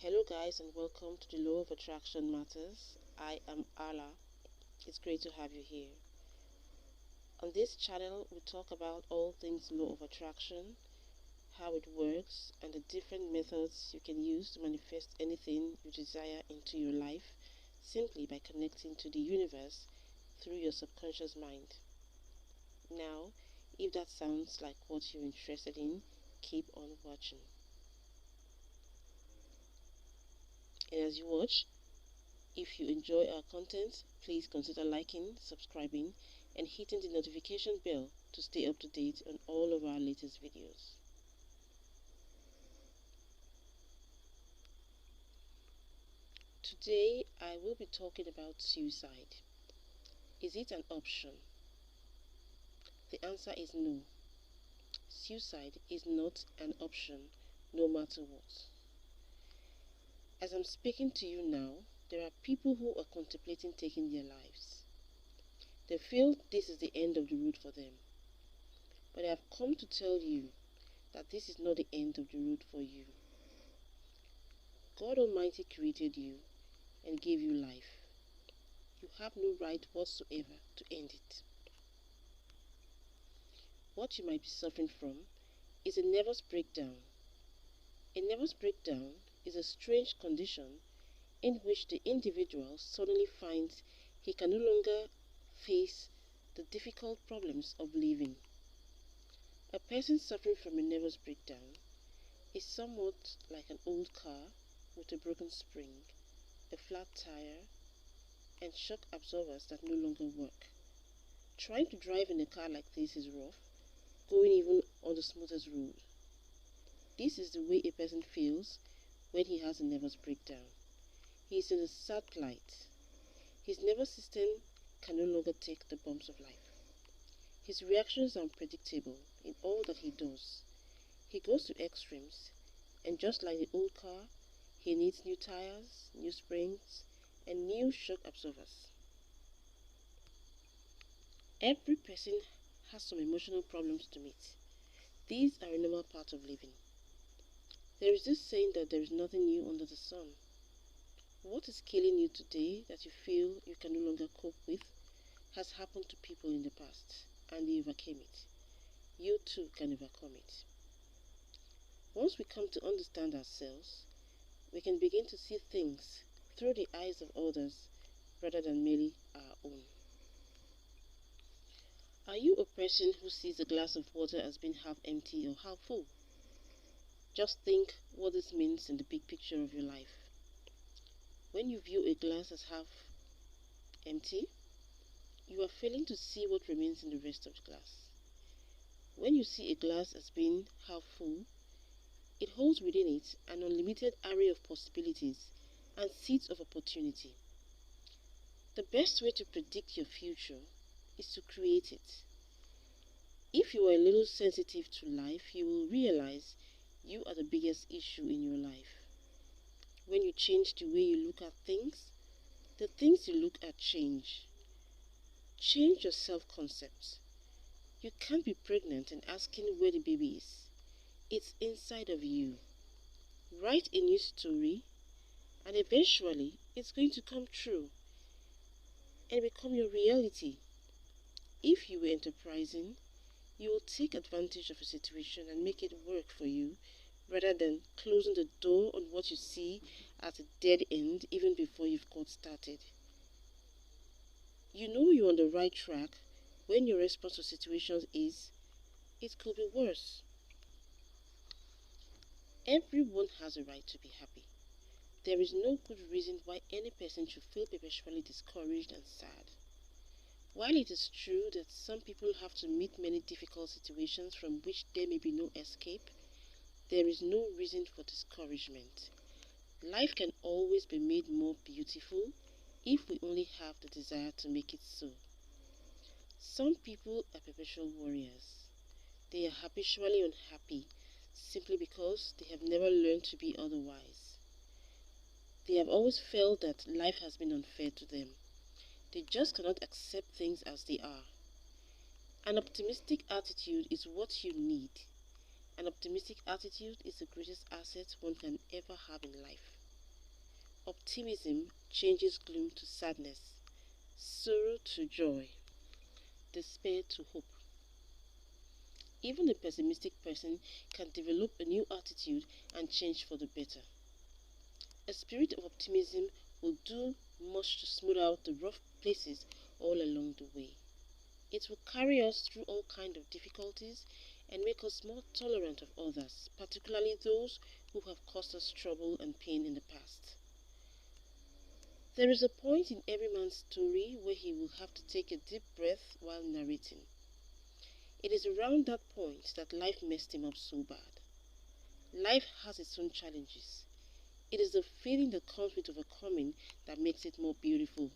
Hello guys, and welcome to the Law of Attraction Matters. I am Ala. It's great to have you here. On this channel, we talk about all things law of attraction, how it works, and the different methods you can use to manifest anything you desire into your life simply by connecting to the universe through your subconscious mind. Now, if that sounds like what you're interested in, keep on watching. And as you watch, if you enjoy our content, please consider liking, subscribing, and hitting the notification bell to stay up to date on all of our latest videos. Today, I will be talking about suicide. Is it an option? The answer is no. Suicide is not an option, no matter what. As I'm speaking to you now, there are people who are contemplating taking their lives. They feel this is the end of the road for them. But I have come to tell you that this is not the end of the road for you. God Almighty created you and gave you life. You have no right whatsoever to end it. What you might be suffering from is a nervous breakdown. A nervous breakdown is a strange condition in which the individual suddenly finds he can no longer face the difficult problems of living. A person suffering from a nervous breakdown is somewhat like an old car with a broken spring, a flat tire, and shock absorbers that no longer work. Trying to drive in a car like this is rough, going even on the smoothest road. This is the way a person feels when he has a nervous breakdown. He is in a sad plight. His nervous system can no longer take the bumps of life. His reactions are unpredictable in all that he does. He goes to extremes, and just like the old car, he needs new tires, new springs, and new shock absorbers. Every person has some emotional problems to meet. These are a normal part of living. There is this saying that there is nothing new under the sun. What is killing you today that you feel you can no longer cope with has happened to people in the past, and they overcame it. You too can overcome it. Once we come to understand ourselves, we can begin to see things through the eyes of others rather than merely our own. Are you a person who sees a glass of water as being half empty or half full? Just think what this means in the big picture of your life. When you view a glass as half empty, you are failing to see what remains in the rest of the glass. When you see a glass as being half full, it holds within it an unlimited array of possibilities and seeds of opportunity. The best way to predict your future is to create it. If you are a little sensitive to life, you will realize you are the biggest issue in your life. When you change the way you look at things, the things you look at change. Change your self-concept. You can't be pregnant and asking where the baby is. It's inside of you. Write a new story, and eventually it's going to come true and become your reality. If you were enterprising, you will take advantage of a situation and make it work for you rather than closing the door on what you see as a dead end even before you've got started. You know you're on the right track when your response to situations is, it could be worse. Everyone has a right to be happy. There is no good reason why any person should feel perpetually discouraged and sad. While it is true that some people have to meet many difficult situations from which there may be no escape, there is no reason for discouragement. Life can always be made more beautiful if we only have the desire to make it so. Some people are perpetual warriors. They are habitually unhappy simply because they have never learned to be otherwise. They have always felt that life has been unfair to them. They just cannot accept things as they are. An optimistic attitude is what you need. An optimistic attitude is the greatest asset one can ever have in life. Optimism changes gloom to sadness, sorrow to joy, despair to hope. Even a pessimistic person can develop a new attitude and change for the better. A spirit of optimism will do much to smooth out the rough places all along the way. It will carry us through all kinds of difficulties and make us more tolerant of others, particularly those who have caused us trouble and pain in the past. There is a point in every man's story where he will have to take a deep breath while narrating. It is around that point that life messed him up so bad. Life has its own challenges. It is the feeling that comes with overcoming that makes it more beautiful.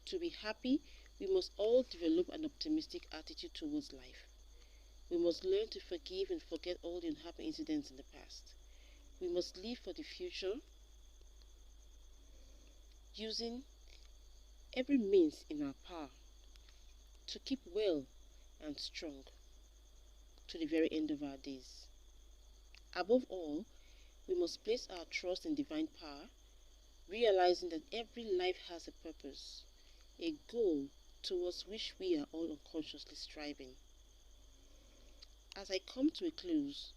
To be happy, we must all develop an optimistic attitude towards life. We must learn to forgive and forget all the unhappy incidents in the past. We must live for the future, using every means in our power to keep well and strong to the very end of our days. Above all, we must place our trust in divine power, realizing that every life has a purpose, a goal towards which we are all unconsciously striving. As I come to a close,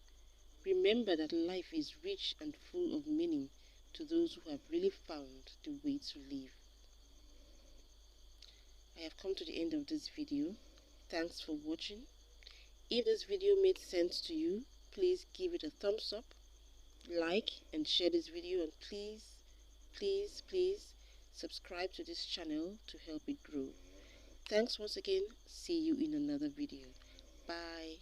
remember that life is rich and full of meaning to those who have really found the way to live. I have come to the end of this video. Thanks for watching. If this video made sense to you, please give it a thumbs up, like and share this video, and please subscribe to this channel to help it grow. Thanks once again. See you in another video. Bye.